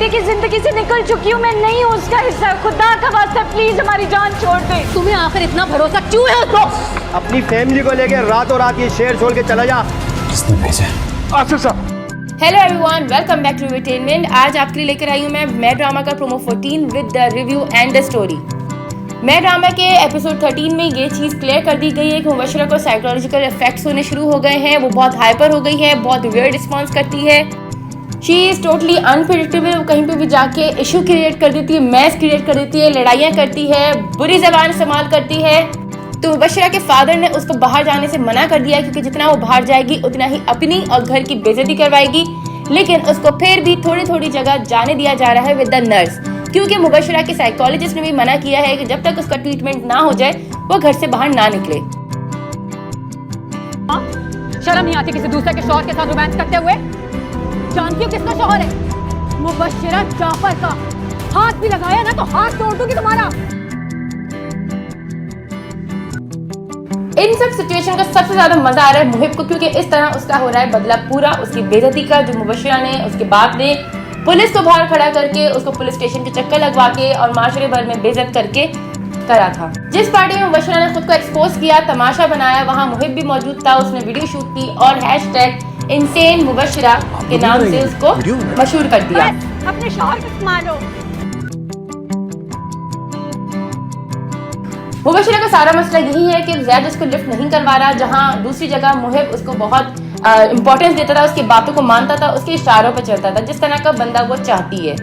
बेटे की जिंदगी से निकल चुकी हूँ, मैं नहीं हूँ उसका हिस्सा। खुदा का वास्ता प्लीज हमारी जान छोड़ दे। तुम्हें आखिर इतना भरोसा क्यों है उसको? अपनी फैमिली को लेकर रातों रात ये शहर छोड़ के चला जा। किसने भेजा? Asif sahab. Hello everyone, welcome back to entertainment. आज आपके लिए लेकर आई हूँ मैं ड्रामा का promo 14 with the review and the story. मैं ड्रामा के एपिसोड 13 में ये चीज़ क्लियर कर दी गई है कि मुबशरा को साइकोलॉजिकल इफेक्ट्स होने शुरू हो गए हैं। वो बहुत हाइपर हो गई है, बहुत वियर्ड रिस्पॉन्स करती है। She is totally unpredictable. वो कहीं पे भी जाके इशू क्रिएट कर देती है, मैस क्रिएट कर देती है, लड़ाइयाँ करती है, बुरी ज़बान इस्तेमाल करती है। तो मुबशरा के फादर ने उसको बाहर जाने से मना कर दिया क्योंकि जितना वो बाहर जाएगी उतना ही अपनी और घर की बेइज्जती करवाएगी। लेकिन उसको फिर भी थोड़ी थोड़ी जगह जाने दिया जा रहा है विद द नर्स, क्योंकि मुबशरा के साइकोलॉजिस्ट ने भी मना किया है कि जब तक उसका ट्रीटमेंट ना हो जाए वो घर से बाहर ना निकले। शर्म नहीं आती किसी दूसरे के शौहर के साथ रोमांस करते हुए? जानती हो किसका शौहर है? मुबशरा जाफर का। हाथ भी लगाया ना तो हाथ तोड़ दूंगी तुम्हारा। इन सब सिचुएशन का सबसे ज्यादा मजा आ रहा है मुहिब को, क्योंकि इस तरह उसका हो रहा है बदला पूरा उसकी बेइज्जती का, जो मुबशरा ने, उसके बाप ने पुलिस को बाहर खड़ा करके उसको पुलिस स्टेशन के चक्कर लगवा के और माशरे भर में बेइज्जत करके करा था। जिस पार्टी में मुबशरा ने खुद को एक्सपोज किया, तमाशा बनाया, वहाँ मुहिब भी मौजूद था। उसने वीडियो शूट की और #insane मुबशरा के नाम से उसको मशहूर कर दिया। अपने शौहर को मारो। मुबशरा का सारा मसला यही है कि ज़ैद उसको लिफ्ट नहीं करवा रहा। जहाँ दूसरी जगह मुहिब उसको बहुत इंपॉर्टेंस देता था, उसकी बातों को मानता था, उसके इशारों पर चलता था, जिस तरह का बंदा वो चाहती है।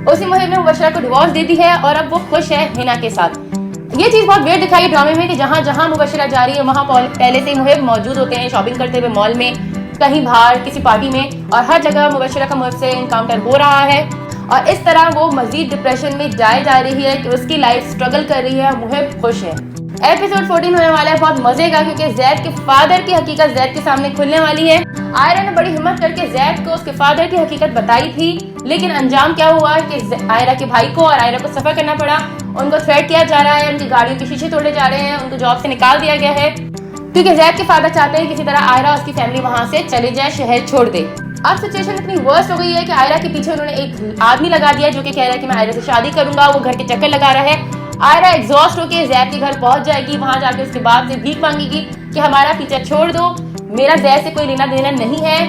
उसी मुहिब ने मुबशरा को डिवोर्स दे दी है और अब वो खुश है हिना के साथ। ये चीज़ बहुत वेयर दिखाई ड्रामे में कि जहाँ जहाँ मुबशरा जा रही है वहाँ पहले से मुहिब मौजूद होते हैं, शॉपिंग करते हुए मॉल में, कहीं बाहर किसी पार्टी में, और हर जगह मुबशरा का मुहिब से इनकाउंटर हो रहा है। और इस तरह वो मजीद डिप्रेशन में जाए जा रही है कि उसकी लाइफ स्ट्रगल कर रही है, मुहिब खुश है। एपिसोड 14 होने वाला है बहुत मजे का, क्योंकि ज़ैद के फादर की हकीकत ज़ैद के सामने खुलने वाली है। आयरा ने बड़ी हिम्मत करके ज़ैद को उसके फादर की हकीकत बताई थी, लेकिन अंजाम क्या हुआ कि आयरा के भाई को और आयरा को सफर करना पड़ा। उनको थ्रेट किया जा रहा है, उनकी गाड़ियों के शीशे तोड़े जा रहे हैं, उनको जॉब से निकाल दिया गया है, क्योंकि ज़ैद के फादर चाहते हैं किसी तरह आयरा और उसकी फैमिली वहाँ से चले जाए, शहर छोड़ दे। अब सिचुएशन इतनी वर्स्ट हो गई है कि आयरा के पीछे उन्होंने एक आदमी लगा दिया जो कि कह रहा है कि मैं आयरा से शादी करूंगा। वो घर के चक्कर लगा रहा है। आयरा एग्जॉस्ट होकर ज़ैद के घर पहुंच जाएगी, वहां जाके उसके बाप से भीख मांगेगी कि हमारा पीछा छोड़ दो, मेरा ज़ैद से कोई लेना देना नहीं है।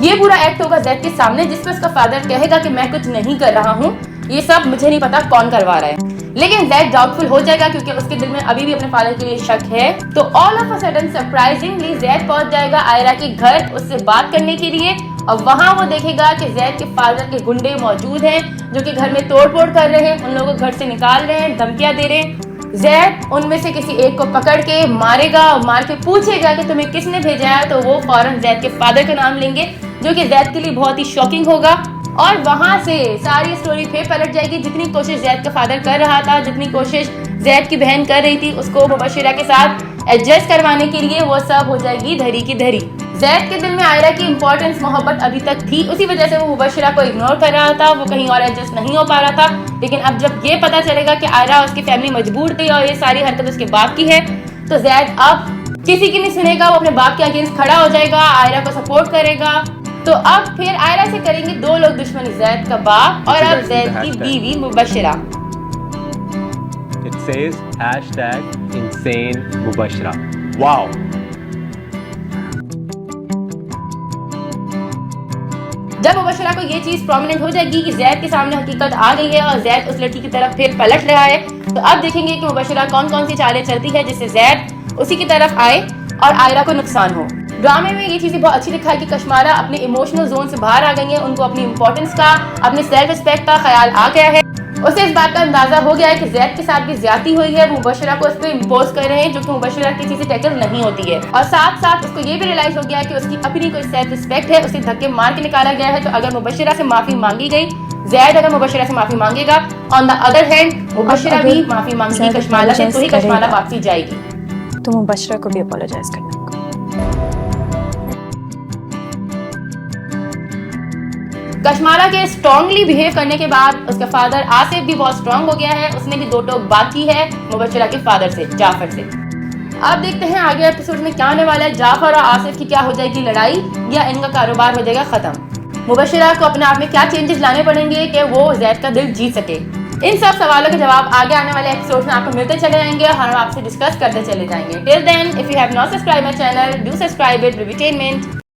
ये पूरा एक्ट होगा ज़ैद के सामने, जिसमें उसका फादर कहेगा कि मैं कुछ नहीं कर रहा हूँ, ये सब मुझे नहीं पता कौन करवा रहा है। लेकिन ज़ैद डाउटफुल हो जाएगा क्योंकि उसके दिल में अभी भी अपने फादर के लिए शक है। तो all of a sudden surprisingly Zaid पहुंच जाएगा आयरा के घर उससे बात करने के लिए, और वहां वो देखेगा कि ज़ैद के फादर के गुंडे मौजूद हैं जो कि घर में तोड़फोड़ कर रहे हैं, उन लोगों को घर से निकाल रहे हैं, धमकियां दे रहे हैं। ज़ैद उनमें से किसी एक को पकड़ के मारेगा और मार के पूछेगा कि तुम्हें किसने भेजा है, तो वो फौरन ज़ैद के फादर का नाम लेंगे, जो कि ज़ैद के लिए बहुत ही शॉकिंग होगा। और वहां से सारी स्टोरी फिर पलट जाएगी। जितनी कोशिश ज़ैद का फादर कर रहा था, जितनी कोशिश ज़ैद की बहन कर रही थी उसको मुबशरा के साथ एडजस्ट करवाने के लिए, वो सब हो जाएगी धरी की धरी। ज़ैद के दिल में आयरा की इंपॉर्टेंस मोहब्बत अभी तक थी, उसी वजह से वो मुबशरा को इग्नोर कर रहा था, वो कहीं और एडजस्ट नहीं हो पा रहा था। लेकिन अब जब ये पता चलेगा कि आयरा और उसकी फैमिली मजबूर थी और ये सारी हरकत उसके बाप की है, तो ज़ैद अब किसी की नहीं सुनेगा, वो अपने बाप के अगेंस्ट खड़ा हो जाएगा, आयरा को सपोर्ट करेगा। तो अब फिर आयरा से करेंगे दो लोग दुश्मनी, ज़ैद का बाप और अब ज़ैद की बीवी Mubashra. It says #insane Mubashra. Wow. जब मुबशरा को ये चीज प्रोमिनेंट हो जाएगी कि ज़ैद के सामने हकीकत आ गई है और ज़ैद उस लड़की की तरफ फिर पलट रहा है, तो अब देखेंगे कि मुबशरा कौन कौन सी चालें चलती है जिससे ज़ैद उसी की तरफ आए और आयरा को नुकसान हो। ड्रामे में ये चीजें बहुत अच्छी दिखाई कि कश्मारा अपने इमोशनल जोन से बाहर आ गई है, उनको अपनी इंपॉर्टेंस का, अपने सेल्फ रिस्पेक्ट का ख्याल आ गया है। उसे इस बात का अंदाजा हो गया है कि ज़ैद के साथ भी ज्यादती हुई है, मुबशरा को उस पर इम्पोज कर रहे हैं, जो कि मुबशरा किसी से टैकल नहीं होती है। और साथ साथ उसको ये भी रियलाइज हो गया है कि उसकी अपनी कोई सेल्फ रिस्पेक्ट है, उसे धक्के मार के निकाला गया है। तो अगर मुबशरा से माफी मांगी गई, ज़ैद अगर मुबशरा से माफी मांगेगा, on the other hand Mubashra भी माफी मांगेगी कश्माला से, तो ही कश्माला वापसी जाएगी। तो मुबशरा को भी अपोलोजाइज करना। कश्माला के स्ट्रांगली बिहेव करने के बाद उसका फादर आसिफ भी बहुत स्ट्रांग हो गया है, उसने भी दो टोक बात की है मुबशरा के फादर से, जाफर से। अब देखते हैं आगे एपिसोड में क्या होने वाला है, जाफर और आसिफ की क्या हो जाएगी लड़ाई या इनका कारोबार हो जाएगा खत्म। मुबशिरा को अपने आप में क्या चेंजेस लाने पड़ेंगे कि वो जैद का दिल जीत सके। इन सब सवालों के जवाब आगे आने वाले एपिसोड में आपको मिलते चले जाएंगे और हम आपसे डिस्कस करते चले जाएंगे। Till then, if you have not subscribe my channel, do subscribe it, Revitainment।